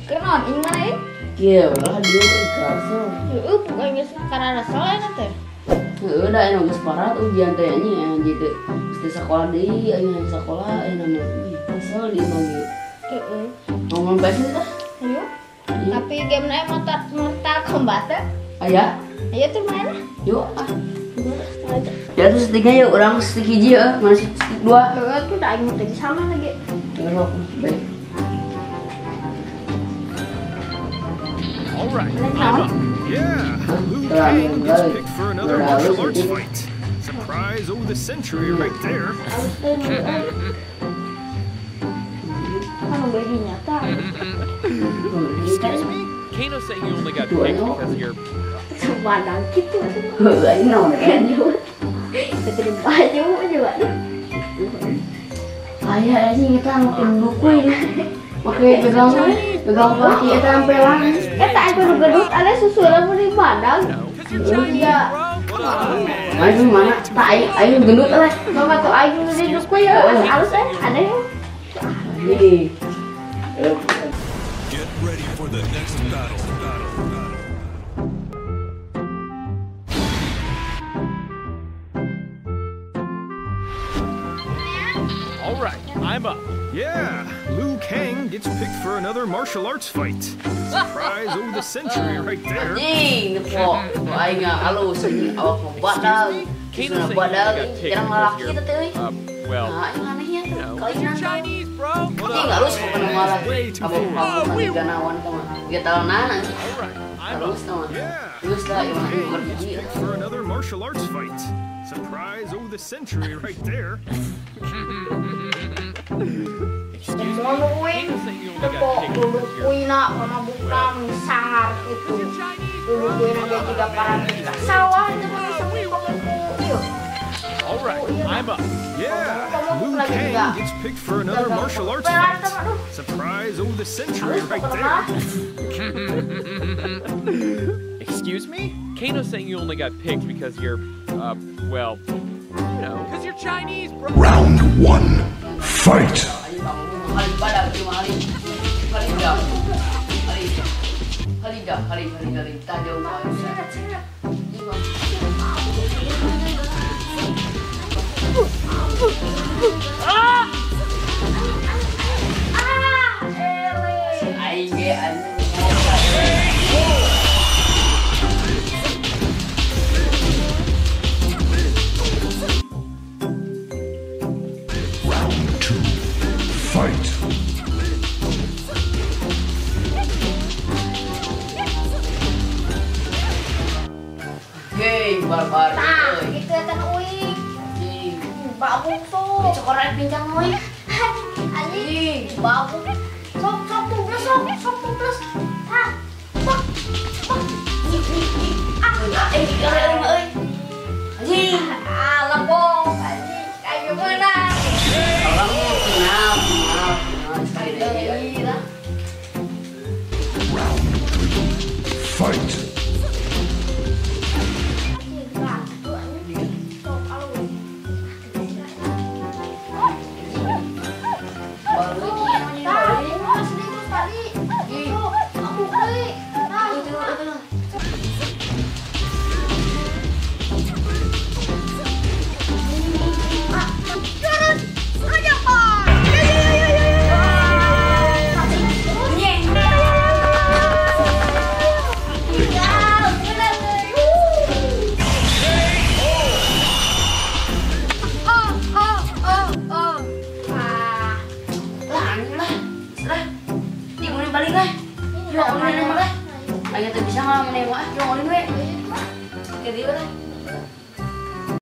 Kenon, ini mana ini? Iya, lah dia kerasa. Bukannya karena salah nanti. Udah yang geus parat ujian teh nya jadi mesti sekolah deui aya sekolah namanya. Asal di mah Heeh. ngomong bahasa tah. Ayo. Tapi game na Mortal Kombat teh. Aya. Ayo tuh mana? Yuk ah. Ya terus tiga yuk orang stick hiji ya, mana stick dua. Heeh, tuh dah aing tadi sama lagi. Terus baik. All right, I'm up. Yeah, Liu Kang gets picked for another martial arts fight. Surprise of the century right there. Kan bagi nyata. Excuse me? Kano saying you only got picked because you're... Sembarang gitu tuh. Heeh, ini naon kan yuk. Terima baju juga. Aya aja kita makin buku ini. Oke, pegang kaki eta ampelan. Eta aya gedut ada susulan di badan. Iya. Ayo mana? Tak ayo gendut lah. Mama tuh aing di duku ya. Halus ada ya. Nih. Get ready for the next battle. All right, I'm up. Yeah, Liu Kang gets picked for another martial arts fight. Surprise of the century right there. Anjing, po aing halus anjing awak mah badag. Kano Sudah saying you badag, only got picked jarang because lalaki you're... teh euy. well, Nah, aing anehnya tuh. you know, Kalau you're nonton. Chinese, bro. Anjing halus bukan malah. Kamu ganawan sama. Dia tahunan anjing. All right, I'm Halus up. sama. Yeah, Terus lah yang mana nomor hiji. picked for another martial arts fight. Surprise of the century right there. Excuse me? Mau nuin. Kano saying you only Tepok got picked dulu because you're... kuina sama bukang sangar gitu. You're Chinese, Dulu bro. kuina dia juga para kita. Sawah itu mah sampai komenku. Yuk. All right, I'm up. Yeah, Liu Kang gets picked for another martial arts fight. Surprise of the century right there. Excuse me? Kano saying you only got picked because you're, well, you know, because you're Chinese, bro. Round one. Fight. Ayo kamu kali badag cuma kali. Kali dah. Kali tajam aing ge anjing. Round two. Fight. Oke, barbar Nah, euy. gitu ya kan uing. Anjing. Babuk Ini tuh. cokoran pincang euy. Anjing, babuk. Sok tublas, sok tublas. Hah. Bak. Kalian euy. Anjing. Lepong. Anjing, kayak gimana? Orang kenal sekali deh. Round three. Fight. Balik lah. Yo, ulin mah lah. Ayo teh bisa ngalah meneh mah. Yo, ulin we. Ke dieu lah.